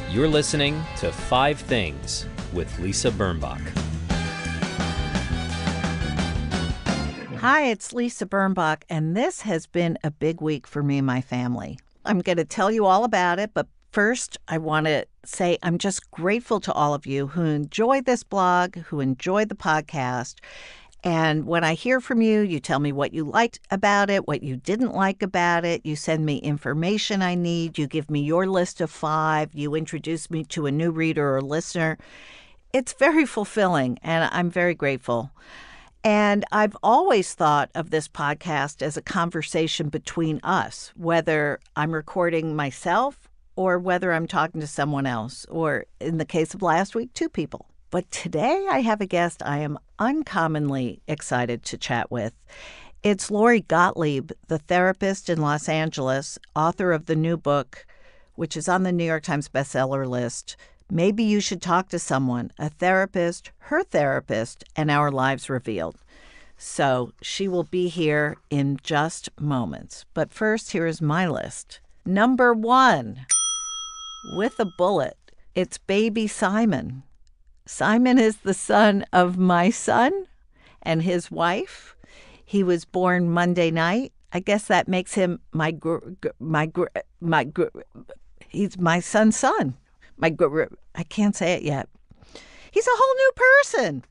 You're listening to 5 Things with Lisa Birnbach. Hi, it's Lisa Birnbach, and this has been a big week for me and my family. I'm going to tell you all about it, but first, I want to say I'm just grateful to all of you who enjoyed this blog, who enjoyed the podcast. And when I hear from you, you tell me what you liked about it, what you didn't like about it. You send me information I need. You give me your list of 5. You introduce me to a new reader or listener. It's very fulfilling, and I'm very grateful. And I've always thought of this podcast as a conversation between us, whether I'm recording myself or whether I'm talking to someone else, or in the case of last week, 2 people. But today I have a guest I am uncommonly excited to chat with. It's Lori Gottlieb, the therapist in Los Angeles, author of the new book, which is on the New York Times bestseller list, Maybe You Should Talk to Someone, a Therapist, Her Therapist, and Our Lives Revealed. So she will be here in just moments. But first, here is my list. Number 1, with a bullet, it's baby Simon. Simon is the son of my son and his wife. He was born Monday night. I guess that makes him he's my son's son. I can't say it yet. He's a whole new person.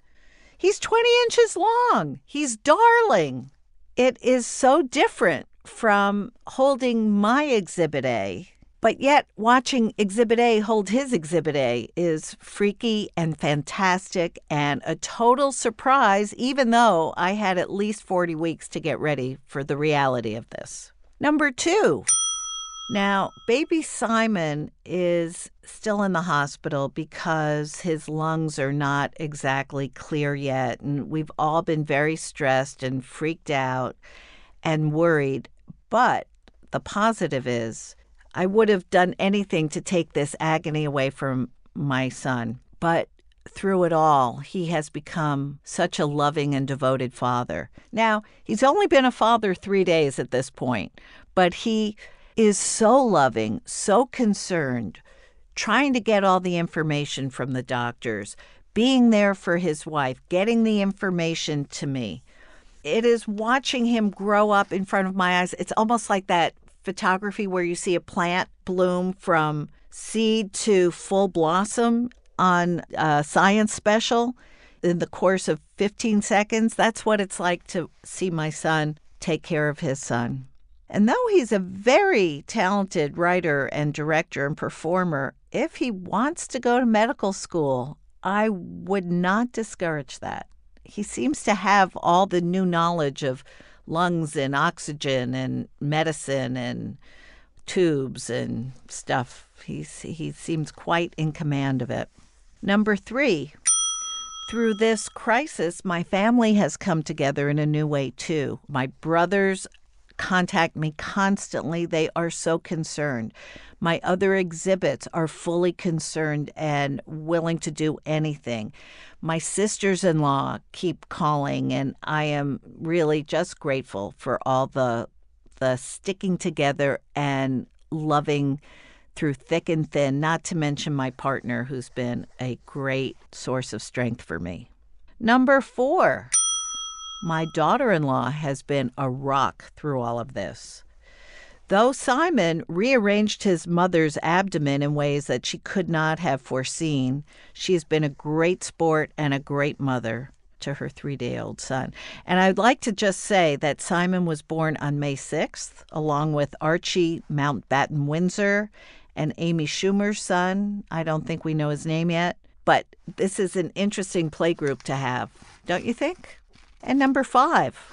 He's 20 inches long. He's darling. It is so different from holding my Exhibit A. But yet, watching Exhibit A hold his Exhibit A is freaky and fantastic and a total surprise, even though I had at least 40 weeks to get ready for the reality of this. Number 2. Now, baby Simon is still in the hospital because his lungs are not exactly clear yet, and we've all been very stressed and freaked out and worried. But the positive is, I would have done anything to take this agony away from my son. But through it all, he has become such a loving and devoted father. Now, he's only been a father 3 days at this point, but he is so loving, so concerned, trying to get all the information from the doctors, being there for his wife, getting the information to me. It is watching him grow up in front of my eyes. It's almost like that photography where you see a plant bloom from seed to full blossom on a science special in the course of 15 seconds. That's what it's like to see my son take care of his son. And though he's a very talented writer and director and performer, if he wants to go to medical school, I would not discourage that. He seems to have all the new knowledge of lungs and oxygen and medicine and tubes and stuff. He seems quite in command of it. Number 3, through this crisis, my family has come together in a new way too. My brothers contact me constantly. They are so concerned. My other exhibits are fully concerned and willing to do anything. My sisters-in-law keep calling, and I am really just grateful for all the sticking together and loving through thick and thin, not to mention my partner, who's been a great source of strength for me. Number 4, my daughter-in-law has been a rock through all of this. Though Simon rearranged his mother's abdomen in ways that she could not have foreseen, she has been a great sport and a great mother to her 3-day-old son. And I'd like to just say that Simon was born on May 6th, along with Archie Mountbatten Windsor and Amy Schumer's son. I don't think we know his name yet, but this is an interesting playgroup to have, don't you think? And number 5.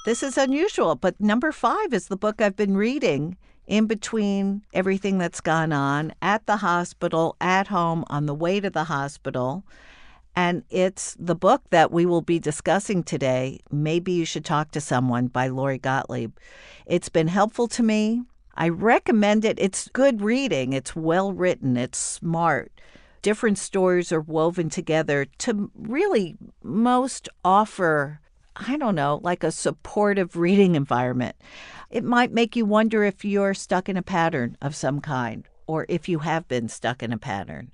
This is unusual, but number 5 is the book I've been reading in between everything that's gone on at the hospital, at home, on the way to the hospital. And it's the book that we will be discussing today, Maybe You Should Talk to Someone by Lori Gottlieb. It's been helpful to me. I recommend it. It's good reading. It's well written. It's smart. Different stories are woven together to really most offer, I don't know, like a supportive reading environment. It might make you wonder if you're stuck in a pattern of some kind, or if you have been stuck in a pattern.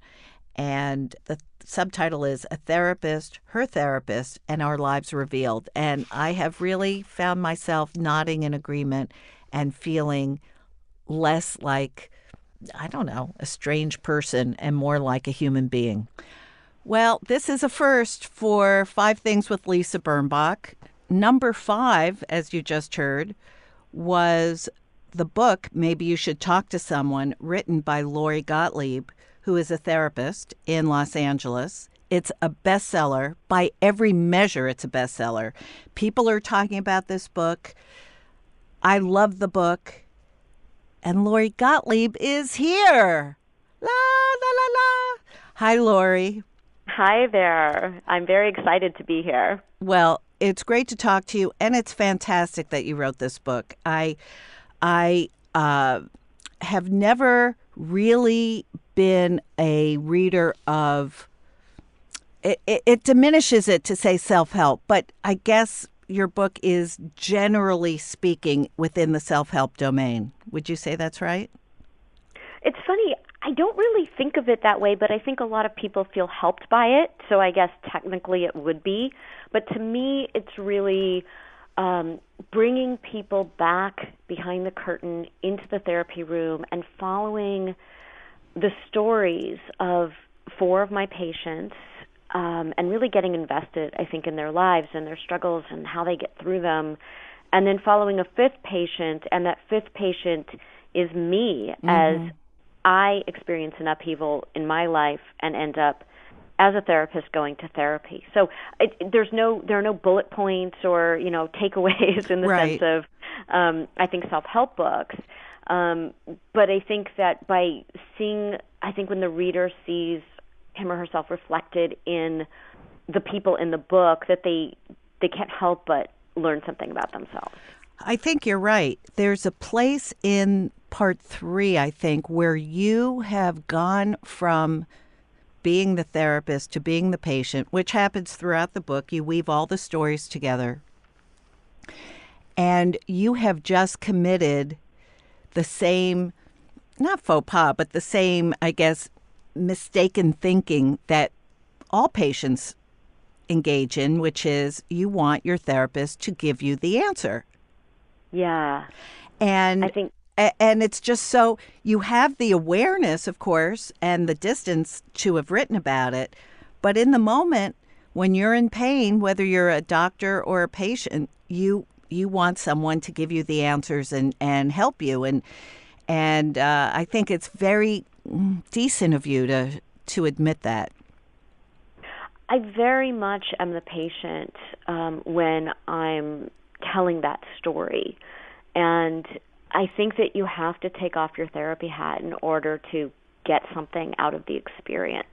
And the subtitle is A Therapist, Her Therapist, and Our Lives Revealed. And I have really found myself nodding in agreement and feeling less like, I don't know, a strange person and more like a human being. Well, this is a first for 5 Things with Lisa Birnbach. Number 5, as you just heard, was the book, Maybe You Should Talk to Someone, written by Lori Gottlieb, who is a therapist in Los Angeles. It's a bestseller. By every measure, it's a bestseller. People are talking about this book. I love the book. And Lori Gottlieb is here. La, la, la, la. Hi, Lori. Hi there. I'm very excited to be here. Well, it's great to talk to you, and it's fantastic that you wrote this book. I have never really been a reader of it diminishes it to say self-help, but I guess your book is generally speaking within the self-help domain. Would you say that's right? It's funny. I don't really think of it that way, but I think a lot of people feel helped by it, so I guess technically it would be. But to me, it's really bringing people back behind the curtain into the therapy room and following the stories of 4 of my patients and really getting invested, I think, in their lives and their struggles and how they get through them. And then following a 5th patient, and that 5th patient is me as I experience an upheaval in my life and end up as a therapist going to therapy. So there are no bullet points or takeaways in the sense of I think self-help books. But I think that by seeing, I think when the reader sees him or herself reflected in the people in the book, that they can't help but learn something about themselves. I think you're right. There's a place in part 3, I think, where you have gone from being the therapist to being the patient, which happens throughout the book. You weave all the stories together. And you have just committed the same, not faux pas, but the same, I guess, mistaken thinking that all patients engage in, which is you want your therapist to give you the answer. Yeah. And I think, and it's just so you have the awareness, of course, and the distance to have written about it. But in the moment when you're in pain, whether you're a doctor or a patient, you want someone to give you the answers and help you. And I think it's very decent of you to admit that. I very much am the patient when I'm telling that story. And I think that you have to take off your therapy hat in order to get something out of the experience.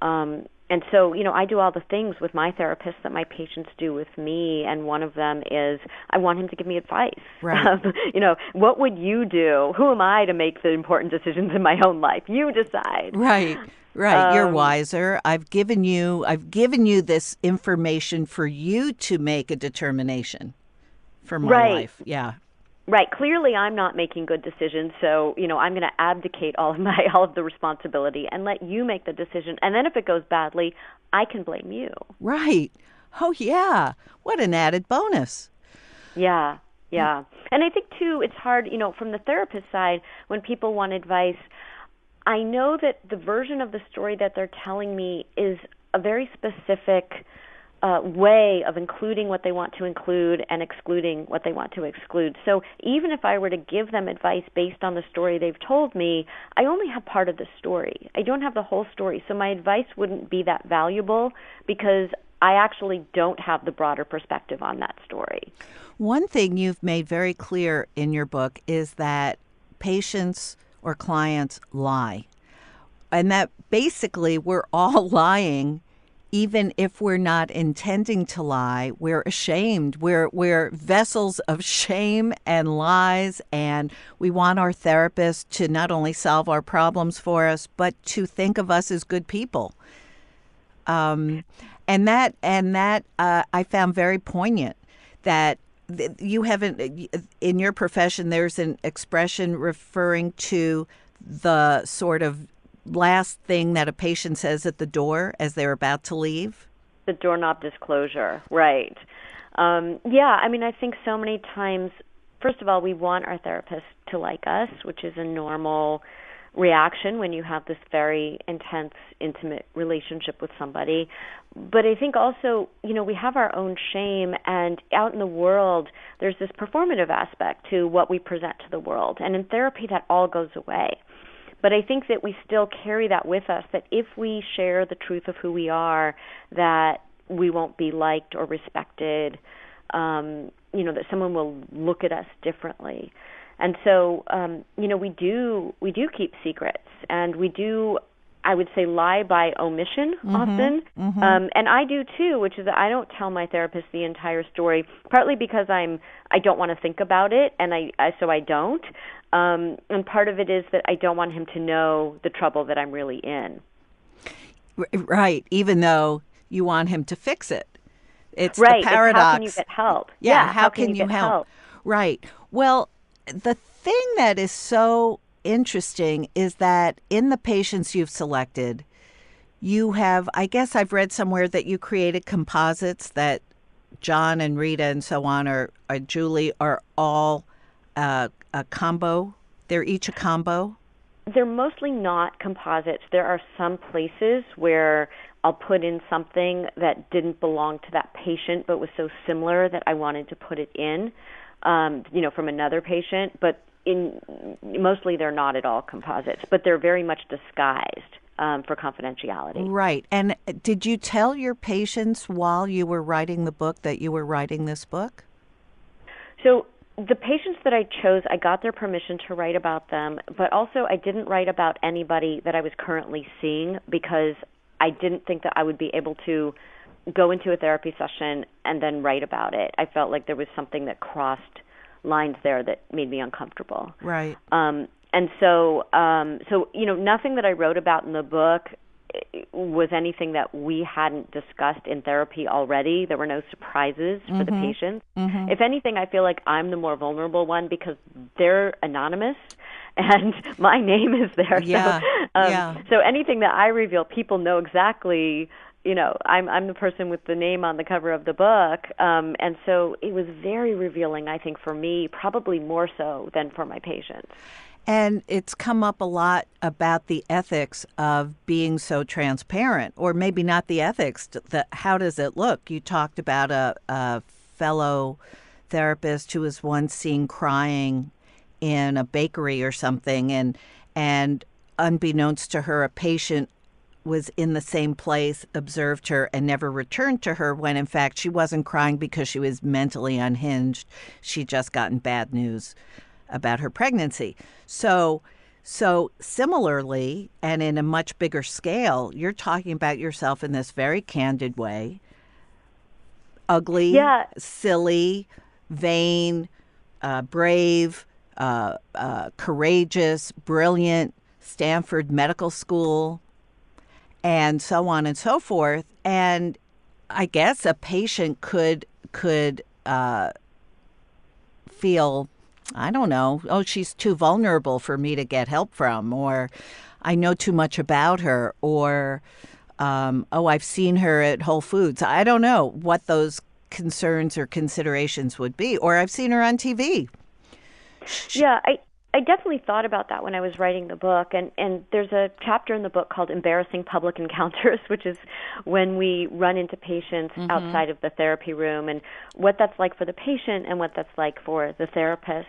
And so, I do all the things with my therapist that my patients do with me, and one of them is I want him to give me advice. Right. What would you do? Who am I to make the important decisions in my own life? You decide. Right. You're wiser. I've given you this information for you to make a determination for my life. Yeah. Right. Clearly, I'm not making good decisions, so I'm going to abdicate all of the responsibility and let you make the decision. And then if it goes badly, I can blame you. Right. Oh yeah. What an added bonus. Yeah. And I think too, it's hard. From the therapist side, when people want advice, I know that the version of the story that they're telling me is a very specific way of including what they want to include and excluding what they want to exclude. So even if I were to give them advice based on the story they've told me, I only have part of the story. I don't have the whole story. So my advice wouldn't be that valuable because I actually don't have the broader perspective on that story. One thing you've made very clear in your book is that patients or clients lie. And that basically we're all lying. Even if we're not intending to lie, we're ashamed. We're vessels of shame and lies, and we want our therapist to not only solve our problems for us, but to think of us as good people. And that I found very poignant. That you haven't, in your profession, there's an expression referring to the sort of last thing that a patient says at the door as they're about to leave? The doorknob disclosure, right. Yeah, I mean, I think so many times, first of all, we want our therapist to like us, which is a normal reaction when you have this very intense, intimate relationship with somebody. But I think also, we have our own shame, and out in the world, there's this performative aspect to what we present to the world. And in therapy, that all goes away. But I think that we still carry that with us, that if we share the truth of who we are, that we won't be liked or respected, that someone will look at us differently. And so, we do keep secrets, and we do, I would say, lie by omission often. And I do too, which is that I don't tell my therapist the entire story, partly because I don't want to think about it, and so I don't. And part of it is that I don't want him to know the trouble that I'm really in. Right, even though you want him to fix it. It's right. the paradox. It's how can you get help? Yeah, how can you help? Right. Well, the thing that is so interesting is that in the patients you've selected, you have, I guess I've read somewhere that you created composites that John and Rita and so on, or Julie, are all a combo. They're each a combo. They're mostly not composites. There are some places where I'll put in something that didn't belong to that patient but was so similar that I wanted to put it in, from another patient. But mostly they're not at all composites, but they're very much disguised for confidentiality. Right. And did you tell your patients while you were writing the book that you were writing this book? So the patients that I chose, I got their permission to write about them, but also I didn't write about anybody that I was currently seeing because I didn't think that I would be able to go into a therapy session and then write about it. I felt like there was something that crossed lines there that made me uncomfortable. Right. And so nothing that I wrote about in the book was anything that we hadn't discussed in therapy already. There were no surprises for the patients. If anything, I feel like I'm the more vulnerable one because they're anonymous and my name is there. Yeah. So anything that I reveal, people know exactly. I'm the person with the name on the cover of the book, and so it was very revealing, I think, for me, probably more so than for my patients. And it's come up a lot about the ethics of being so transparent, or maybe not the ethics. How does it look? You talked about a fellow therapist who was once seen crying in a bakery or something, and unbeknownst to her, a patient was in the same place, observed her, and never returned to her when, in fact, she wasn't crying because she was mentally unhinged. She'd just gotten bad news about her pregnancy. So similarly, and in a much bigger scale, you're talking about yourself in this very candid way. Ugly, silly, vain, brave, courageous, brilliant, Stanford Medical School, and so on and so forth. And I guess a patient could feel, I don't know, oh, she's too vulnerable for me to get help from, or I know too much about her, or, oh, I've seen her at Whole Foods. I don't know what those concerns or considerations would be, or I've seen her on TV. Yeah, I definitely thought about that when I was writing the book, and there's a chapter in the book called Embarrassing Public Encounters, which is when we run into patients outside of the therapy room and what that's like for the patient and what that's like for the therapist.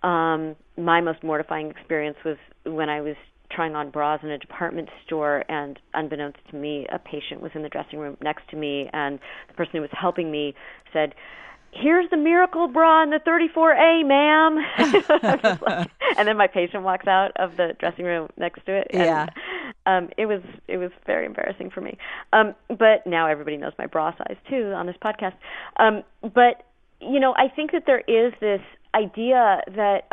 My most mortifying experience was when I was trying on bras in a department store, and unbeknownst to me, a patient was in the dressing room next to me, and the person who was helping me said, "Here's the miracle bra in the 34A, ma'am." And then my patient walks out of the dressing room next to it. And, it was very embarrassing for me. But now everybody knows my bra size too on this podcast. But I think that there is this idea that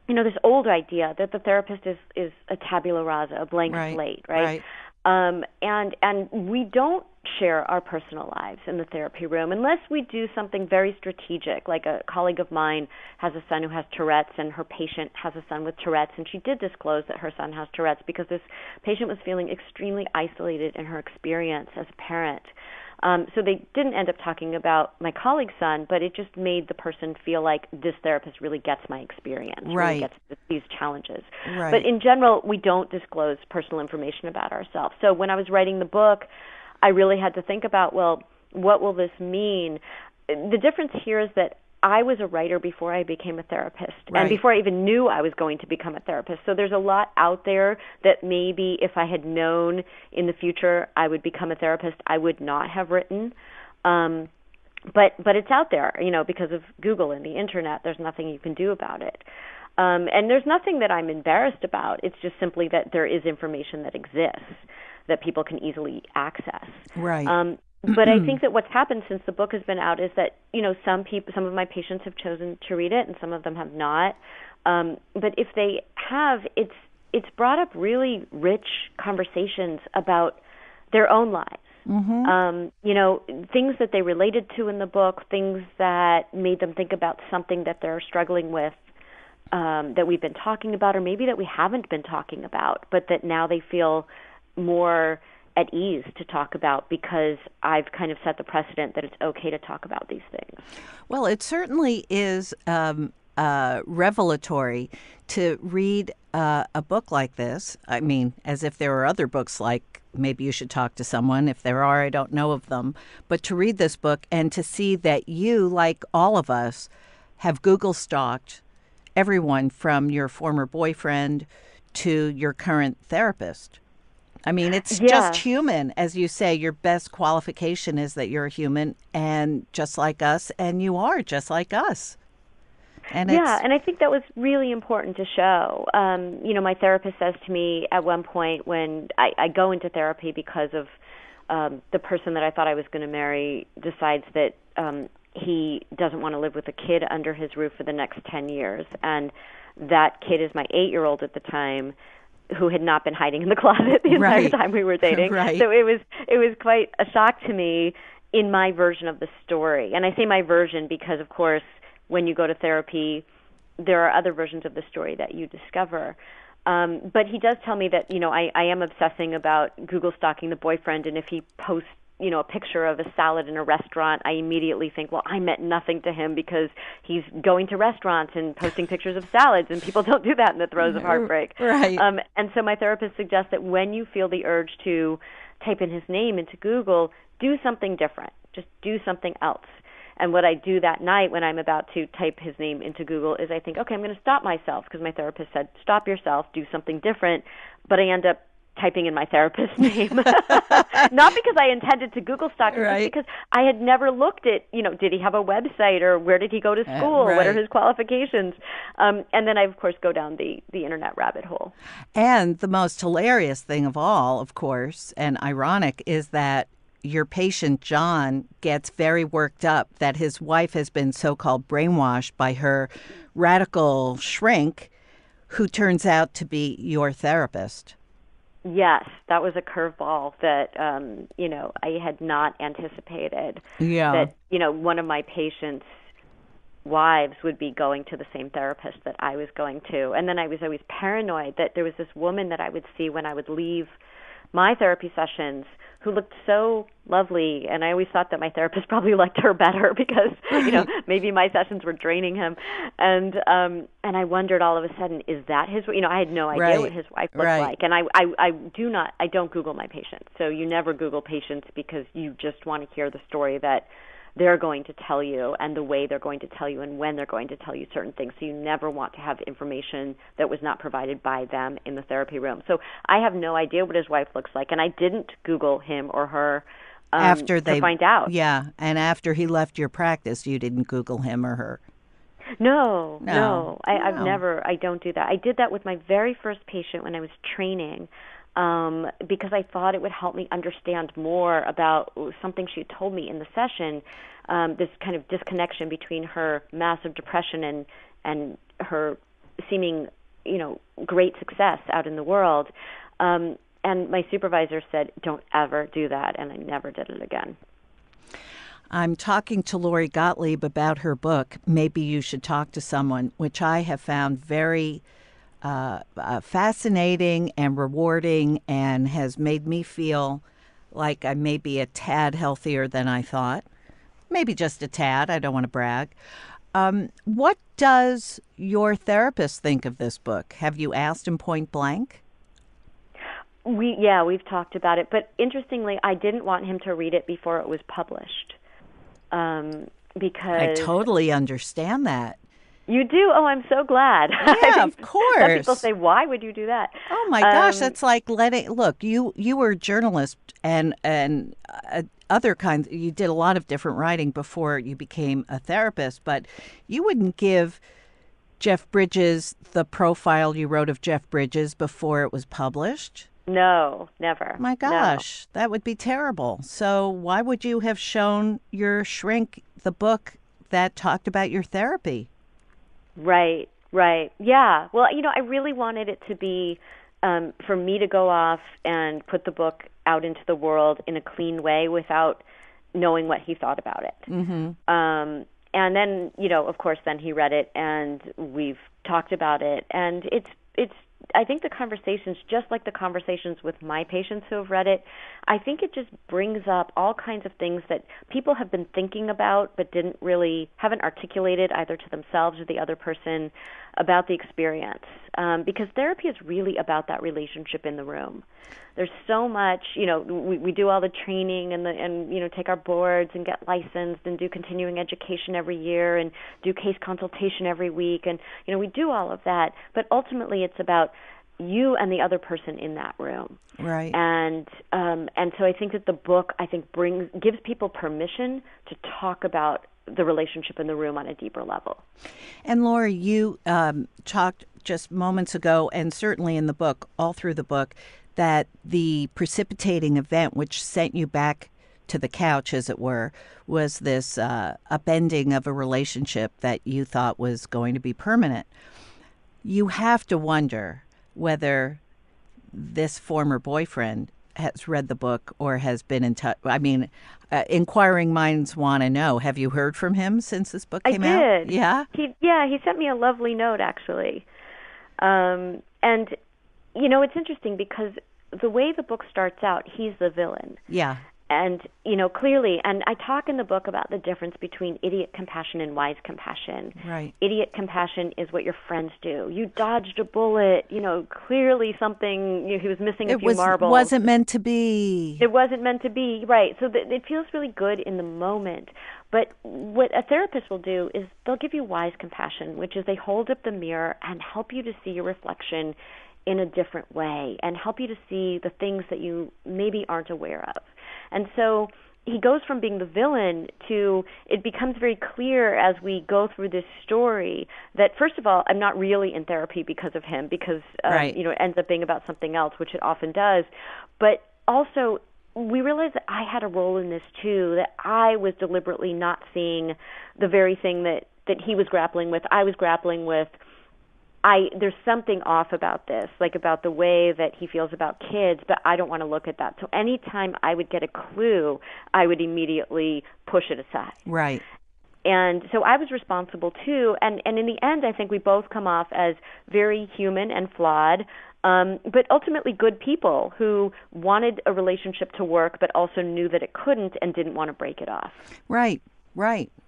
this old idea that the therapist is a tabula rasa, a blank slate, right? And we don't share our personal lives in the therapy room unless we do something very strategic. Like a colleague of mine has a son who has Tourette's, and her patient has a son with Tourette's, and she did disclose that her son has Tourette's because this patient was feeling extremely isolated in her experience as a parent. So they didn't end up talking about my colleague's son, but it just made the person feel like this therapist really gets my experience, right, really gets these challenges. Right. But in general, we don't disclose personal information about ourselves. So when I was writing the book, I really had to think about, well, what will this mean? The difference here is that I was a writer before I became a therapist, right, and before I even knew I was going to become a therapist. So there's a lot out there that maybe if I had known in the future I would become a therapist, I would not have written. But it's out there, because of Google and the internet. There's nothing you can do about it. And there's nothing that I'm embarrassed about. It's just simply that there is information that exists that people can easily access. Right. But I think that what's happened since the book has been out is that, some of my patients have chosen to read it and some of them have not. But if they have, it's brought up really rich conversations about their own lives. Mm-hmm. Things that they related to in the book, things that made them think about something that they're struggling with, that we've been talking about, or maybe that we haven't been talking about, but that now they feel more at ease to talk about because I've kind of set the precedent that it's okay to talk about these things. Well, it certainly is revelatory to read a book like this. I mean, as if there are other books like Maybe You Should Talk to Someone. If there are, I don't know of them. But to read this book and to see that you, like all of us, have Google stalked everyone from your former boyfriend to your current therapist. I mean, it's just human. As you say, your best qualification is that you're a human and just like us, and you are just like us. And and I think that was really important to show. My therapist says to me at one point when I go into therapy because of the person that I thought I was going to marry decides that he doesn't want to live with a kid under his roof for the next 10 years. And that kid is my 8-year-old at the time, who had not been hiding in the closet the entire time we were dating. Right. So it was quite a shock to me in my version of the story. And I say my version because, of course, when you go to therapy, there are other versions of the story that you discover. But he does tell me that, I am obsessing about Google stalking the boyfriend, and if he posts a picture of a salad in a restaurant, I immediately think, well, I meant nothing to him because he's going to restaurants and posting pictures of salads, and people don't do that in the throes of heartbreak. Right. And so my therapist suggests that when you feel the urge to type in his name into Google, do something different. Just do something else. And what I do that night when I'm about to type his name into Google is I think, okay, I'm going to stop myself, because my therapist said, stop yourself, do something different. But I end up typing in my therapist's name. Not because I intended to Google stalk him, right, just because I had never looked at, did he have a website, or where did he go to school? Right. What are his qualifications? And then I, of course, go down the internet rabbit hole. And the most hilarious thing of all, of course, and ironic, is that your patient, John, gets very worked up that his wife has been so-called brainwashed by her radical shrink, who turns out to be your therapist. Yes, that was a curveball that, I had not anticipated. Yeah. That, one of my patients' wives would be going to the same therapist that I was going to. And then I was always paranoid that there was this woman that I would see when I would leave my therapy sessions who looked so lovely, and I always thought that my therapist probably liked her better because, maybe my sessions were draining him. And I wondered all of a sudden, is that his, I had no idea what his wife looked like. And I don't Google my patients. So you never Google patients because you just want to hear the story that they're going to tell you, and the way they're going to tell you, and when they're going to tell you certain things. So you never want to have information that was not provided by them in the therapy room. So I have no idea what his wife looks like, and I didn't Google him or her to find out. Yeah, and after he left your practice, you didn't Google him or her. No. I don't do that. I did that with my very first patient when I was training, because I thought it would help me understand more about something she had told me in the session, this kind of disconnection between her massive depression and her seeming, great success out in the world. And my supervisor said, don't ever do that, and I never did it again. I'm talking to Lori Gottlieb about her book, Maybe You Should Talk to Someone, which I have found very fascinating and rewarding, and has made me feel like I may be a tad healthier than I thought. Maybe just a tad. I don't want to brag. What does your therapist think of this book? Have you asked him point blank? We've talked about it. But interestingly, I didn't want him to read it before it was published. Because I totally understand that. You do? Oh, I'm so glad. Yeah, of course. Some people say, why would you do that? Oh, my gosh. That's like look, you were a journalist and other kinds. You did a lot of different writing before you became a therapist, but you wouldn't give Jeff Bridges the profile you wrote of Jeff Bridges before it was published? No, never. My gosh, That would be terrible. So why would you have shown your shrink the book that talked about your therapy? Right. Yeah. Well, I really wanted it to be for me to go off and put the book out into the world in a clean way without knowing what he thought about it. Mm-hmm. And then, of course, then he read it and we've talked about it. And it's I think the conversations, just like the conversations with my patients who have read it, I think it just brings up all kinds of things that people have been thinking about but haven't articulated either to themselves or the other person about the experience. Because therapy is really about that relationship in the room. There's so much, we do all the training and take our boards and get licensed and do continuing education every year and do case consultation every week. And, we do all of that. But ultimately it's about you and the other person in that room. Right. And so I think that the book, gives people permission to talk about the relationship in the room on a deeper level. And Lori, you talked just moments ago, and certainly in the book, all through the book, that the precipitating event which sent you back to the couch, as it were, was this upending of a relationship that you thought was going to be permanent. You have to wonder whether this former boyfriend has read the book or has been in touch. I mean, inquiring minds want to know. Have you heard from him since this book came out? I did. Yeah? He sent me a lovely note, actually. And, it's interesting because the way the book starts out, he's the villain. Yeah. And, clearly, and I talk in the book about the difference between idiot compassion and wise compassion. Right. Idiot compassion is what your friends do. You dodged a bullet, clearly something, he was missing a few marbles. It wasn't meant to be. It wasn't meant to be, right. So it feels really good in the moment. But what a therapist will do is they'll give you wise compassion, which is they hold up the mirror and help you to see your reflection in a different way and help you to see the things that you maybe aren't aware of. And so he goes from being the villain to, it becomes very clear as we go through this story that, first of all, I'm not really in therapy because of him, because, right. It ends up being about something else, which it often does. But also, we realized that I had a role in this too, that I was deliberately not seeing the very thing that he was grappling with, I was grappling with. There's something off about this, like about the way that he feels about kids, but I don't want to look at that. So anytime I would get a clue, I would immediately push it aside. Right. And so I was responsible too. And in the end, I think we both come off as very human and flawed, but ultimately good people who wanted a relationship to work, but also knew that it couldn't and didn't want to break it off. Right.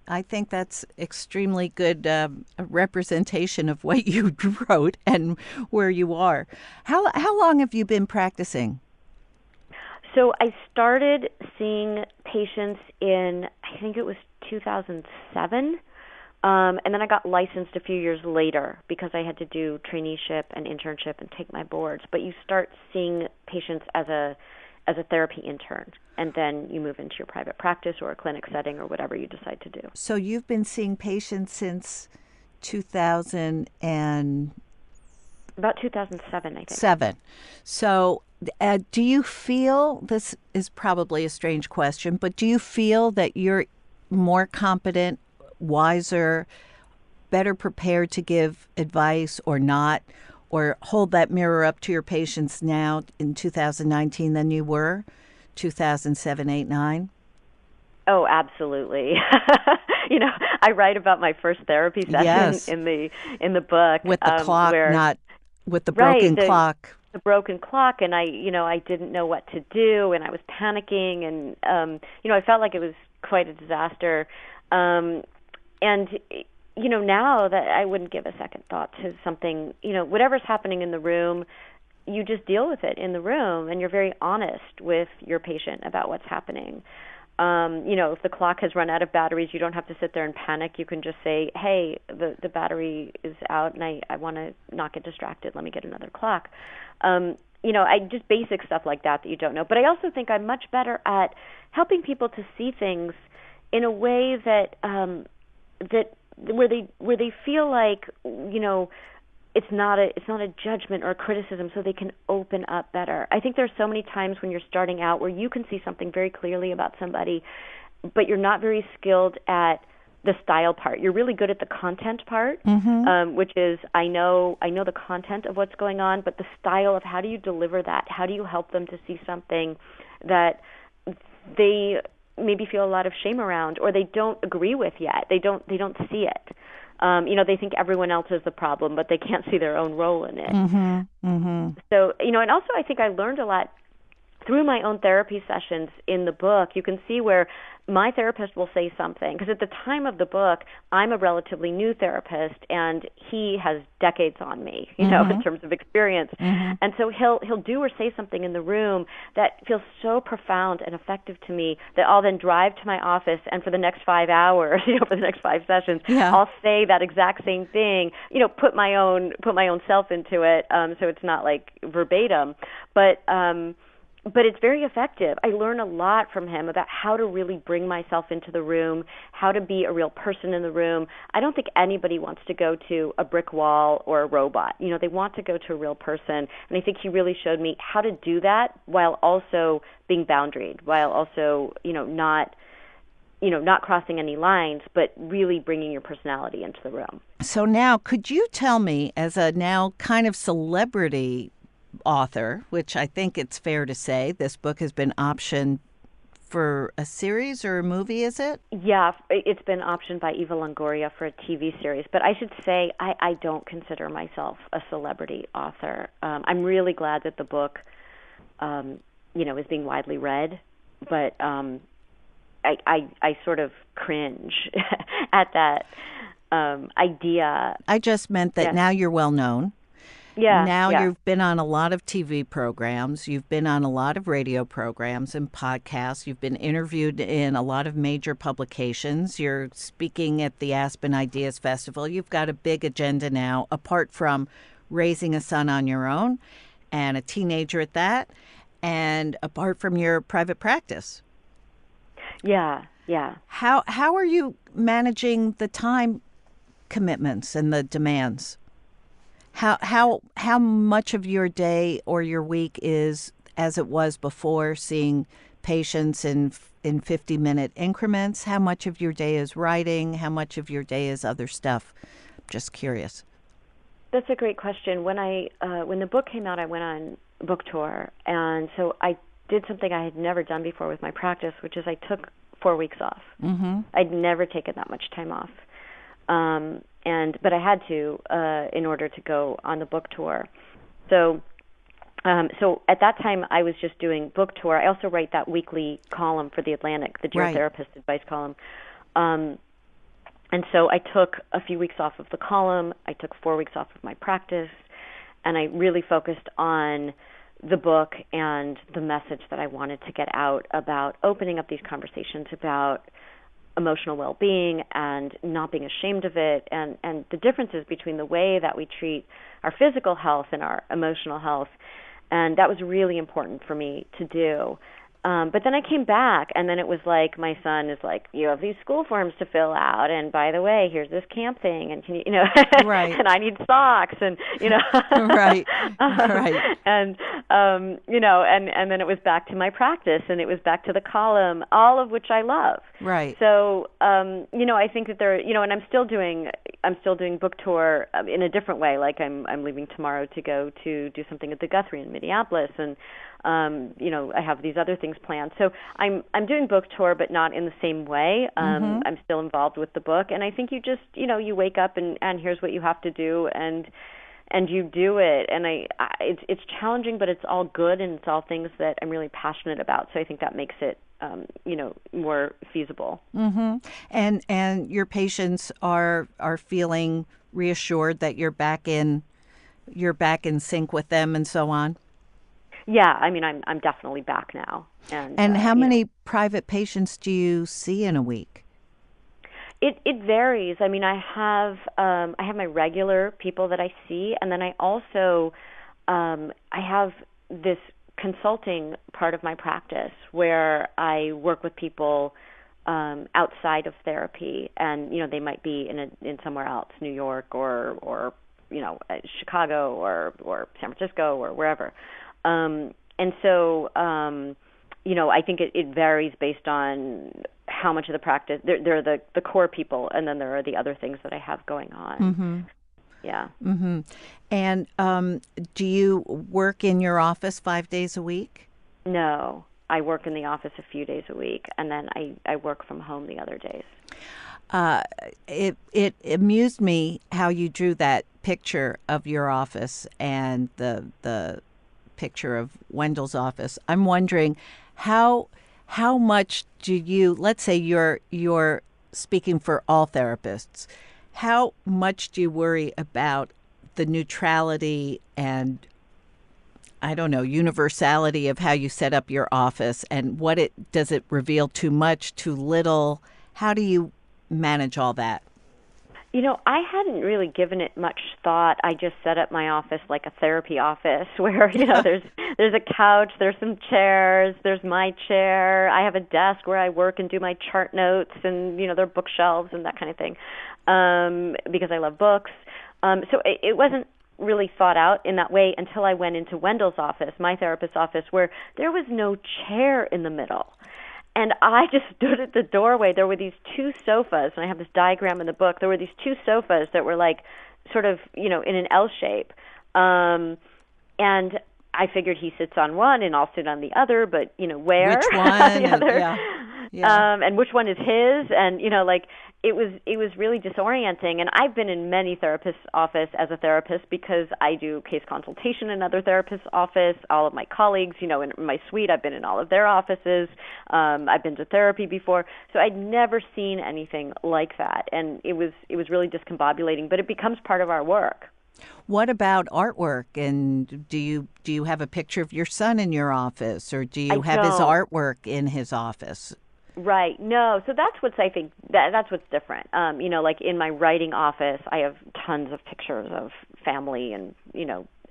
I think that's extremely good representation of what you wrote and where you are. How long have you been practicing? So I started seeing patients in, I think it was 2007, and then I got licensed a few years later because I had to do traineeship and internship and take my boards. But you start seeing patients as a therapy intern, and then you move into your private practice or a clinic setting or whatever you decide to do. So you've been seeing patients since 2000 and... About 2007, I think. 7. So do you feel, this is probably a strange question, but do you feel that you're more competent, wiser, better prepared to give advice or not? or hold that mirror up to your patients now in 2019 than you were 2007, 8, 9? Oh, absolutely. I write about my first therapy session Yes. in the book With the clock, where not with the right, broken clock. the broken clock, and I didn't know what to do, and I was panicking, and I felt like it was quite a disaster. And now that I wouldn't give a second thought to something, whatever's happening in the room, you just deal with it in the room, and you're very honest with your patient about what's happening. If the clock has run out of batteries, you don't have to sit there and panic. You can just say, hey, the battery is out, and I want to not get distracted. Let me get another clock. I just basic stuff like that you don't know. But I also think I'm much better at helping people to see things in a way that where they feel like, it's not a judgment or a criticism, so they can open up better. I think there's so many times when you're starting out where you can see something very clearly about somebody, but you're not very skilled at the style part. You're really good at the content part, which is I know the content of what's going on, but the style of how do you deliver that? How do you help them to see something that they maybe feel a lot of shame around, or they don't agree with yet? They don't see it. They think everyone else is the problem, but they can't see their own role in it. So, and also I think I learned a lot through my own therapy sessions in the book. You can see where my therapist will say something, because at the time of the book, I'm a relatively new therapist, and he has decades on me, in terms of experience. And so he'll do or say something in the room that feels so profound and effective to me that I'll then drive to my office, and for the next 5 hours, for the next 5 sessions, I'll say that exact same thing, put my own self into it, so it's not like verbatim, but it's very effective. I learn a lot from him about how to really bring myself into the room, how to be a real person in the room. I don't think anybody wants to go to a brick wall or a robot. They want to go to a real person. And I think he really showed me how to do that while also being boundaried, while also, not crossing any lines, but really bringing your personality into the room. So now, could you tell me, as a now kind of celebrity author, which I think it's fair to say, this book has been optioned for a series or a movie, is it? Yeah, it's been optioned by Eva Longoria for a TV series. But I should say I don't consider myself a celebrity author. I'm really glad that the book, is being widely read. But I sort of cringe at that idea. I just meant that now you're well known. Now you've been on a lot of TV programs. You've been on a lot of radio programs and podcasts. You've been interviewed in a lot of major publications. You're speaking at the Aspen Ideas Festival. You've got a big agenda now, apart from raising a son on your own and a teenager at that, and apart from your private practice. Yeah. How are you managing the time commitments and the demands? How much of your day or your week is as it was before, seeing patients in 50-minute increments? How much of your day is writing? How much of your day is other stuff? Just curious. That's a great question. When the book came out, I went on book tour, and so I did something I had never done before with my practice, which is I took 4 weeks off. I'd never taken that much time off. But I had to in order to go on the book tour. So at that time I was just doing book tour. I also write that weekly column for The Atlantic, the Dear Therapist advice column. And so I took a few weeks off of the column. I took 4 weeks off of my practice, and I really focused on the book and the message that I wanted to get out about opening up these conversations about emotional well-being and not being ashamed of it, and the differences between the way that we treat our physical health and our emotional health. And that was really important for me to do. But then I came back, and then it was like my son is like, you have these school forms to fill out, and by the way, here's this camp thing, and can you, Right. and I need socks, and Right. Right. and and then it was back to my practice, and it was back to the column, all of which I love. Right. So I think that there, and I'm still doing book tour in a different way. Like I'm leaving tomorrow to go to do something at the Guthrie in Minneapolis, and I have these other things planned. So I'm doing book tour, but not in the same way. I'm still involved with the book, and I think you just you wake up and here's what you have to do, and you do it. And it's challenging, but it's all good, and it's all things that I'm really passionate about. So I think that makes it more feasible. And your patients are feeling reassured that you're back in sync with them and so on. Yeah, I mean, I'm definitely back now. And how many private patients do you see in a week? It varies. I mean, I have my regular people that I see, and then I also I have this consulting part of my practice where I work with people outside of therapy, and they might be in somewhere else, New York or Chicago or San Francisco or wherever. And so, I think it varies based on how much of the practice. There are the core people, and then there are the other things that I have going on. Yeah. And do you work in your office 5 days a week? No, I work in the office a few days a week, and then I work from home the other days. It amused me how you drew that picture of your office and the picture of Wendell's office. I'm wondering how much do you, let's say you're speaking for all therapists, how much do you worry about the neutrality and, I don't know, universality of how you set up your office, and does it reveal too much, too little? How do you manage all that? I hadn't really given it much thought. I just set up my office like a therapy office where, there's a couch, there's some chairs, there's my chair. I have a desk where I work and do my chart notes, and, there are bookshelves and that kind of thing, because I love books. So it wasn't really thought out in that way until I went into Wendell's office, my therapist's office, where there was no chair in the middle. And I just stood at the doorway. There were these two sofas, and I have this diagram in the book. There were these two sofas that were like sort of, in an L shape. And I figured he sits on one and I'll sit on the other, but, where? Which one? the other. Yeah. And which one is his? And, it was really disorienting. And I've been in many therapists' office as a therapist because I do case consultation in other therapists' office. All of my colleagues, in my suite, I've been in all of their offices. I've been to therapy before. So I'd never seen anything like that. And it was really discombobulating, but it becomes part of our work. What about artwork? And do you have a picture of your son in your office, or do you have his artwork in his office? Right. No. So that's what's, I think, that's what's different. Like in my writing office, I have tons of pictures of family and,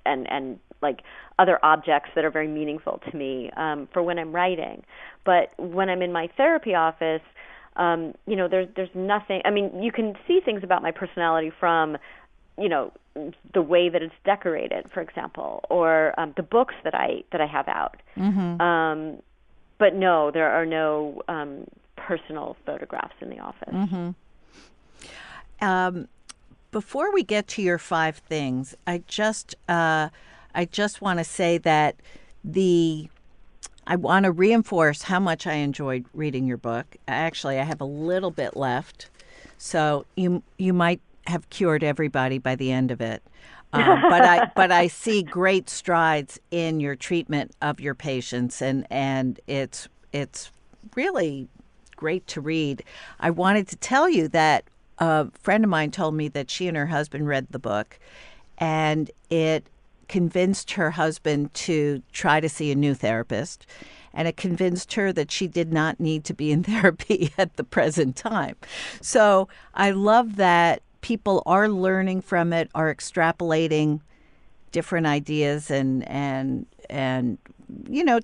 and like other objects that are very meaningful to me for when I'm writing. But when I'm in my therapy office, there's nothing. I mean, you can see things about my personality from, the way that it's decorated, for example, or the books that I have out. But no, there are no personal photographs in the office. Before we get to your 5 things, I just want to say that I want to reinforce how much I enjoyed reading your book. Actually, I have a little bit left, so you might have cured everybody by the end of it. But I see great strides in your treatment of your patients, and it's really great to read. I wanted to tell you that a friend of mine told me that she and her husband read the book, and it convinced her husband to try to see a new therapist, and it convinced her that she did not need to be in therapy at the present time. So I love that people are learning from it, are extrapolating different ideas and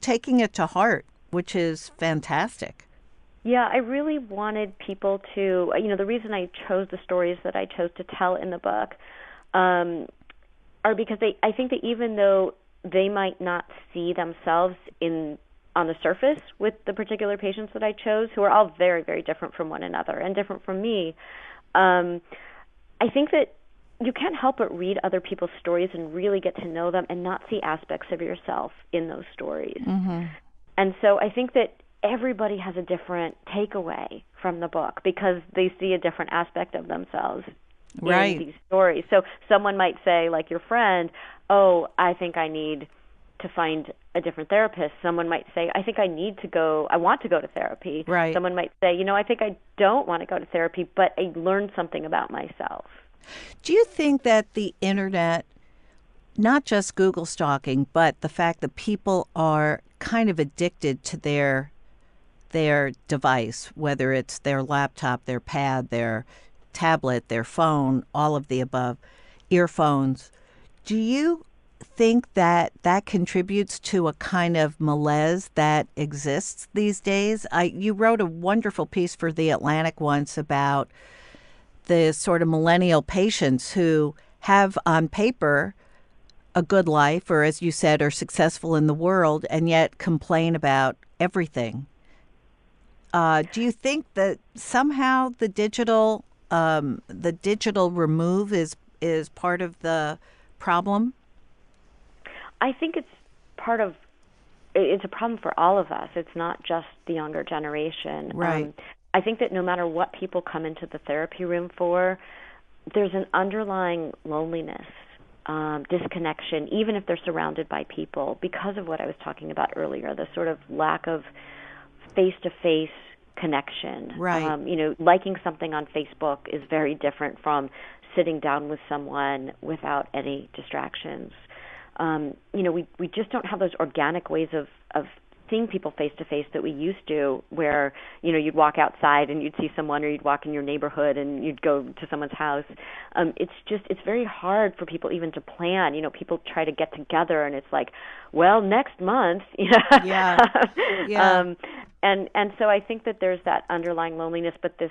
taking it to heart which is fantastic. Yeah, I really wanted people to, the reason I chose the stories that I chose to tell in the book are because I think that even though they might not see themselves on the surface with the particular patients that I chose, who are all very, very different from one another and different from me, I think that you can't help but read other people's stories and really get to know them and not see aspects of yourself in those stories. Mm-hmm. And so I think that everybody has a different takeaway from the book because they see a different aspect of themselves in these stories. So someone might say, like your friend, oh, I think I need to find a different therapist. Someone might say, I think I want to go to therapy. Right. Someone might say, I think I don't want to go to therapy, but I learned something about myself. Do you think that the internet, not just Google stalking, but the fact that people are kind of addicted to their device, whether it's their laptop, their pad, their tablet, their phone, all of the above, earphones, do you think that contributes to a kind of malaise that exists these days? You wrote a wonderful piece for The Atlantic once about the sort of millennial patients who have on paper a good life, or as you said, are successful in the world, and yet complain about everything. Do you think that somehow the digital remove is part of the problem? I think it's a problem for all of us. It's not just the younger generation. Right. I think that no matter what people come into the therapy room for, there's an underlying loneliness, disconnection, even if they're surrounded by people, because of what I was talking about earlier, the sort of lack of face-to-face connection. Right. Liking something on Facebook is very different from sitting down with someone without any distractions. We just don't have those organic ways of seeing people face to face that we used to, where you'd walk outside and you'd see someone, or you'd walk in your neighborhood and you'd go to someone's house. It's very hard for people even to plan. People try to get together and it's like, well, next month. Yeah. Yeah. And so I think that there's that underlying loneliness, but this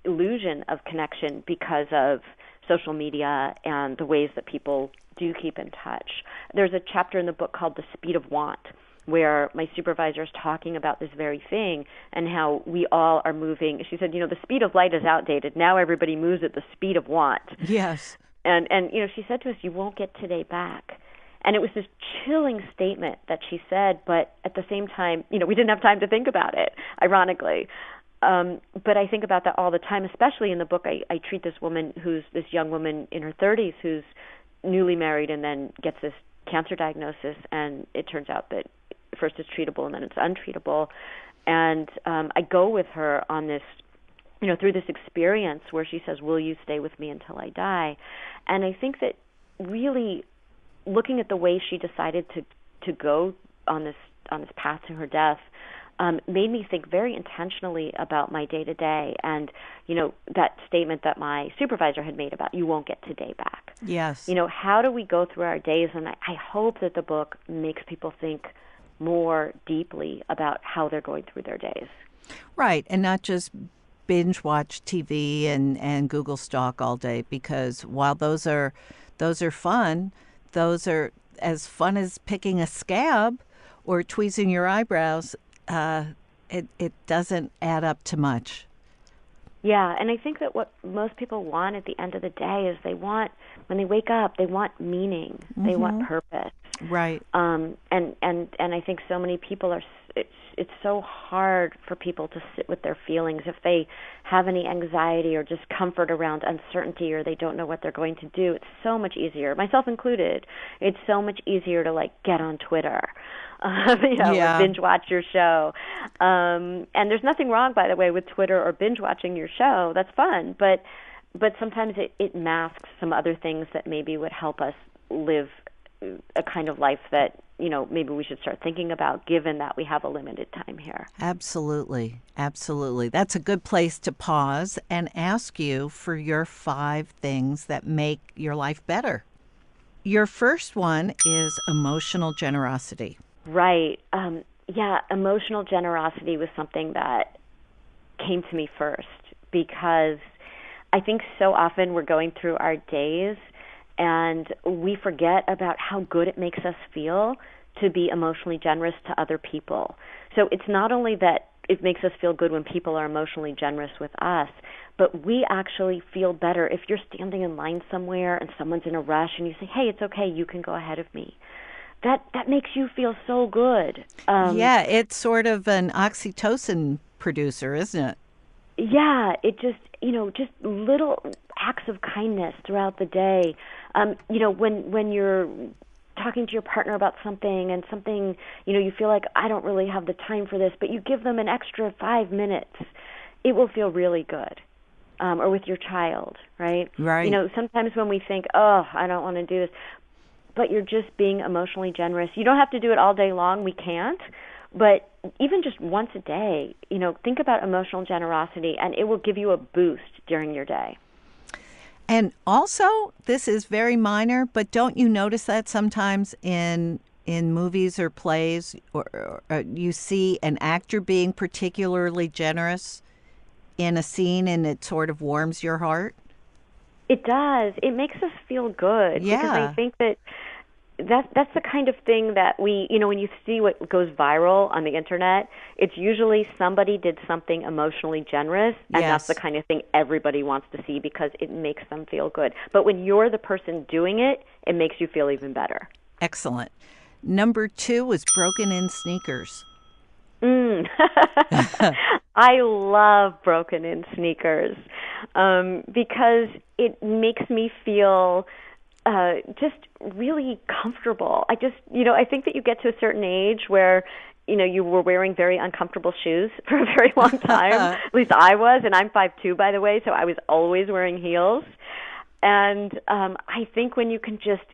illusion of connection because of social media and the ways that people do keep in touch. There's a chapter in the book called The Speed of Want, where my supervisor is talking about this very thing and how we all are moving. She said, the speed of light is outdated. Now everybody moves at the speed of want. Yes. And she said to us, you won't get today back. And it was this chilling statement that she said, but at the same time, we didn't have time to think about it, ironically. But I think about that all the time, especially in the book. I treat this young woman in her 30s who's newly married and then gets this cancer diagnosis, and it turns out that first it's treatable and then it's untreatable. And I go with her on this, through this experience where she says, will you stay with me until I die? And I think that really looking at the way she decided to go on this path to her death made me think very intentionally about my day-to-day and, that statement that my supervisor had made about you won't get today back. Yes. How do we go through our days? And I hope that the book makes people think more deeply about how they're going through their days. Right, and not just binge watch TV and Google stalk all day, because while those are fun, those are as fun as picking a scab or tweezing your eyebrows. It doesn't add up to much. Yeah, and I think that what most people want at the end of the day is when they wake up, they want meaning. Mm-hmm. They want purpose. Right. And I think so many people it's so hard for people to sit with their feelings if they have any anxiety or discomfort around uncertainty, or they don't know what they're going to do. It's so much easier, myself included. It's so much easier to get on Twitter. Or binge watch your show. And there's nothing wrong, by the way, with Twitter or binge watching your show. That's fun, but sometimes it masks some other things that maybe would help us live a kind of life that maybe we should start thinking about, given that we have a limited time here. Absolutely. That's a good place to pause and ask you for your 5 things that make your life better. Your first one is emotional generosity. Right. Yeah, emotional generosity was something that came to me first, because I think so often we're going through our days and we forget about how good it makes us feel to be emotionally generous to other people. So it's not only that it makes us feel good when people are emotionally generous with us, but we actually feel better if you're standing in line somewhere and someone's in a rush and you say, hey, it's okay, you can go ahead of me. That makes you feel so good. Yeah, it's sort of an oxytocin producer, isn't it? Yeah, it just, just little acts of kindness throughout the day. When you're talking to your partner about something and something, you feel like, I don't really have the time for this, but you give them an extra 5 minutes, it will feel really good. Or with your child, right? Right. Sometimes when we think, oh, I don't want to do this, but you're just being emotionally generous. You don't have to do it all day long. We can't. But even just once a day, think about emotional generosity, and it will give you a boost during your day. And also, this is very minor, but don't you notice that sometimes in movies or plays, or you see an actor being particularly generous in a scene, and it sort of warms your heart? It does. It makes us feel good. Yeah. Because I think that's the kind of thing that we, when you see what goes viral on the internet, it's usually somebody did something emotionally generous, and Yes. that's the kind of thing everybody wants to see because it makes them feel good. But when you're the person doing it, it makes you feel even better. Excellent. Number 2 was broken in sneakers. I love broken in sneakers because it makes me feel just really comfortable. I think that you get to a certain age where, you were wearing very uncomfortable shoes for a very long time. At least I was, and I'm 5'2", by the way, so I was always wearing heels. And I think when you can just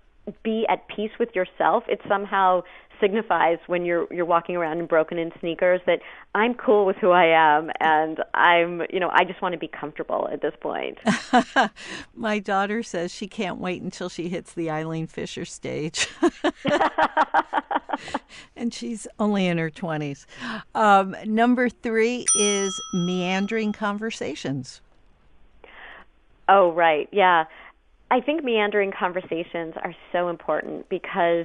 be at peace with yourself, it somehow signifies when you're walking around in broken in sneakers that I'm cool with who I am, and I just want to be comfortable at this point. My daughter says she can't wait until she hits the Eileen Fisher stage. And she's only in her 20s. Number 3 is meandering conversations. Oh, right. Yeah. I think meandering conversations are so important because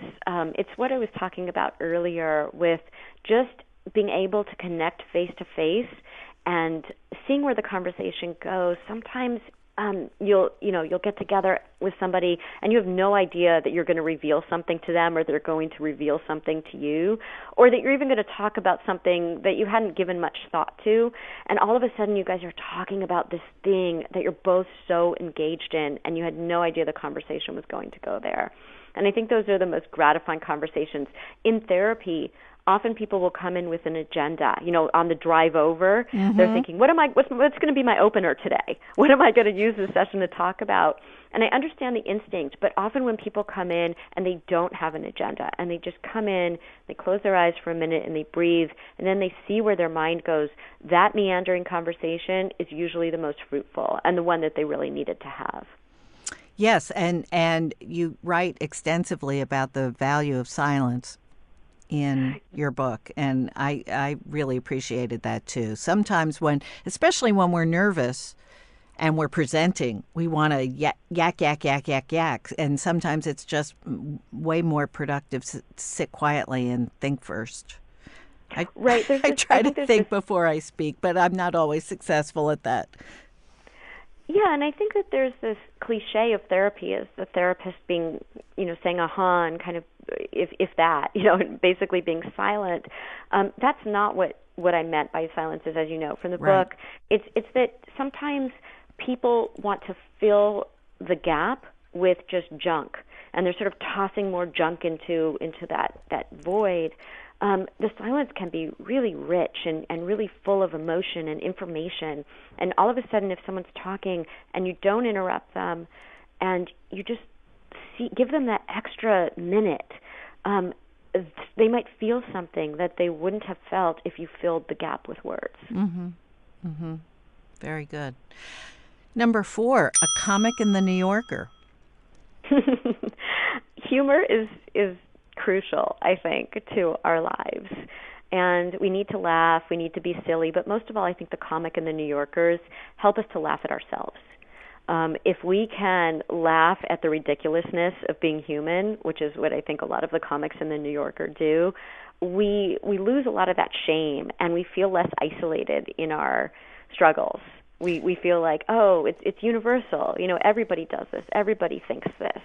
it's what I was talking about earlier with just being able to connect face to face and seeing where the conversation goes. Sometimes you'll get together with somebody and you have no idea that you're going to reveal something to them, or they're going to reveal something to you, or that you're even going to talk about something that you hadn't given much thought to, and all of a sudden you guys are talking about this thing that you're both so engaged in, and you had no idea the conversation was going to go there. And I think those are the most gratifying conversations. In therapy, often people will come in with an agenda. On the drive over, they're thinking, what's going to be my opener today? What am I going to use this session to talk about? And I understand the instinct, but often when people come in and they don't have an agenda, and they just come in, they close their eyes for a minute and they breathe, and then they see where their mind goes, that meandering conversation is usually the most fruitful and the one that they really needed to have. Yes, and you write extensively about the value of silence in your book, and I really appreciated that too. Sometimes especially when we're nervous and we're presenting, we want to yak, and sometimes it's just way more productive to sit quietly and think first. I try to think before I speak, but I'm not always successful at that. Yeah, and I think that there's this cliche of therapy as the therapist being, saying aha and kind of, if that, basically being silent. That's not what I meant by silence, is, as you know from the book. It's that sometimes people want to fill the gap with just junk, and they're sort of tossing more junk into that void. The silence can be really rich and really full of emotion and information. And all of a sudden, if someone's talking and you don't interrupt them and you just give them that extra minute, they might feel something that they wouldn't have felt if you filled the gap with words. Mm-hmm. Mm-hmm. Very good. Number 4, a comic in the New Yorker. Humor is crucial, I think, to our lives. And we need to laugh, we need to be silly, but most of all, I think the comic and the New Yorkers help us to laugh at ourselves. If we can laugh at the ridiculousness of being human, which is what I think a lot of the comics in the New Yorker do, we lose a lot of that shame, and we feel less isolated in our struggles. We feel like, oh, it's universal. Everybody does this. Everybody thinks this.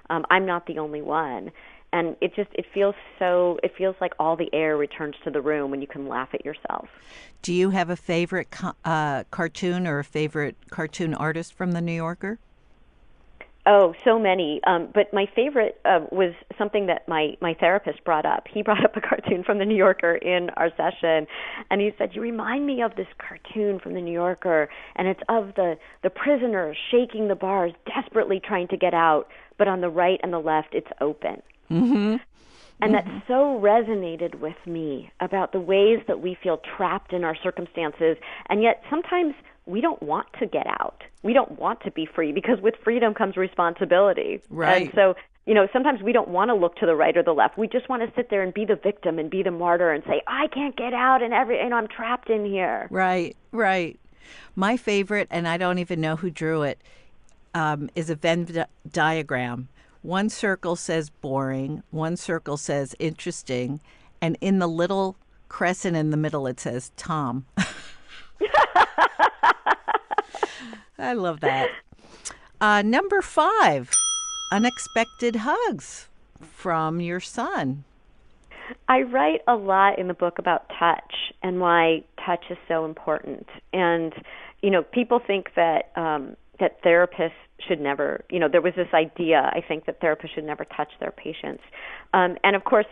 I'm not the only one. And it feels like all the air returns to the room when you can laugh at yourself. Do you have a favorite cartoon or a favorite cartoon artist from the New Yorker? Oh, so many. But my favorite was something that my therapist brought up. He brought up a cartoon from the New Yorker in our session, and he said, "You remind me of this cartoon from the New Yorker, and it's of the prisoners shaking the bars, desperately trying to get out, but on the right and the left, it's open." Mm-hmm. And that so resonated with me about the ways that we feel trapped in our circumstances, and yet sometimes we don't want to get out. We don't want to be free, because with freedom comes responsibility. Right. And so, sometimes we don't want to look to the right or the left. We just want to sit there and be the victim and be the martyr and say, I can't get out, and I'm trapped in here. Right, right. My favorite, and I don't even know who drew it, is a Venn diagram. One circle says boring, one circle says interesting, and in the little crescent in the middle it says Tom. I love that. Number 5, unexpected hugs from your son. I write a lot in the book about touch and why touch is so important. And, people think that that therapists should never, there was this idea, I think, that therapists should never touch their patients. And of course,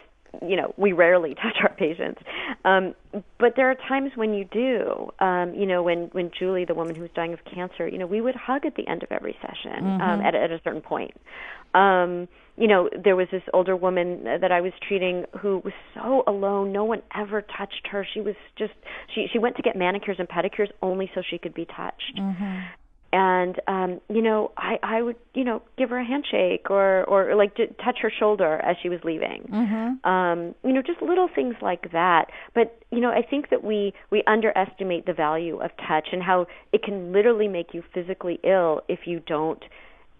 we rarely touch our patients. But there are times when you do. When Julie, the woman who was dying of cancer, we would hug at the end of every session at a certain point. There was this older woman that I was treating who was so alone. No one ever touched her. She was she went to get manicures and pedicures only so she could be touched. Mm-hmm. And, I would, give her a handshake or like touch her shoulder as she was leaving. Mm-hmm. Just little things like that. But, I think that we underestimate the value of touch and how it can literally make you physically ill if you don't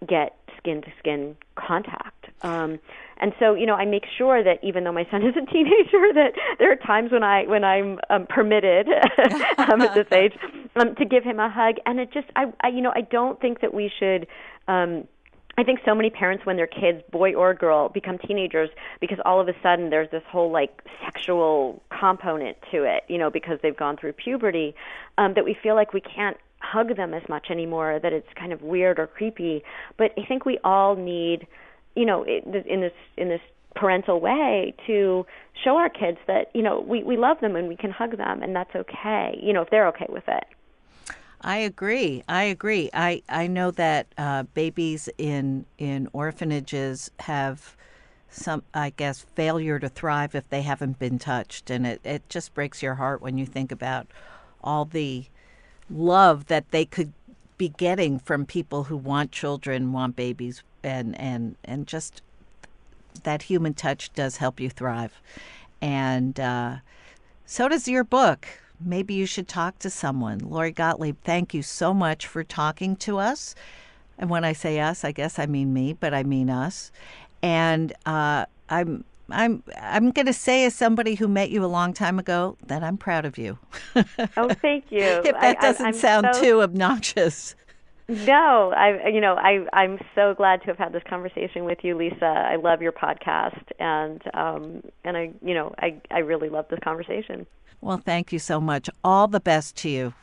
get skin-to-skin contact. And so, I make sure that even though my son is a teenager, that there are times when I'm permitted at this age to give him a hug. And it just, I don't think that we should. I think so many parents, when their kids, boy or girl, become teenagers, because all of a sudden there's this whole sexual component to it, because they've gone through puberty, that we feel like we can't hug them as much anymore, that it's kind of weird or creepy. But I think we all need, in this parental way, to show our kids that, we love them and we can hug them, and that's okay, if they're okay with it. I agree. I know that babies in orphanages have some, I guess, failure to thrive if they haven't been touched. And it just breaks your heart when you think about all the love that they could be getting from people who want children, want babies, and just that human touch does help you thrive. And so does your book. Maybe you should talk to someone. Lori Gottlieb, thank you so much for talking to us. And when I say us, I guess I mean me, but I mean us. And I'm going to say, as somebody who met you a long time ago, that I'm proud of you. Oh, thank you. If that doesn't sound too obnoxious. No, I'm so glad to have had this conversation with you, Lisa. I love your podcast, and I really love this conversation. Well, thank you so much. All the best to you.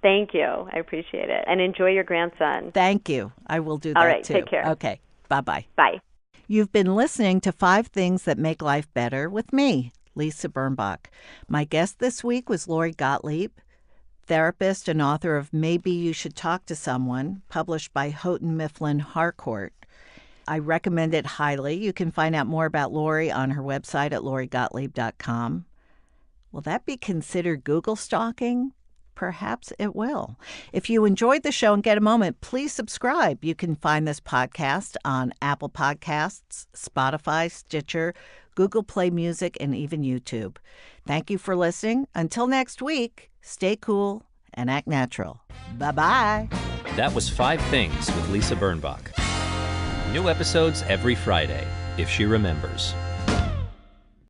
Thank you. I appreciate it. And enjoy your grandson. Thank you. I will do that, all right, too. Take care. Okay. Bye-bye. Bye. You've been listening to 5 Things That Make Life Better with me, Lisa Birnbach. My guest this week was Lori Gottlieb, therapist and author of Maybe You Should Talk to Someone, published by Houghton Mifflin Harcourt. I recommend it highly. You can find out more about Lori on her website at lorigottlieb.com. Will that be considered Google stalking? Perhaps it will. If you enjoyed the show and get a moment, please subscribe. You can find this podcast on Apple Podcasts, Spotify, Stitcher, Google Play Music, and even YouTube. Thank you for listening. Until next week, stay cool and act natural. Bye-bye. That was 5 Things with Lisa Birnbach. New episodes every Friday, if she remembers.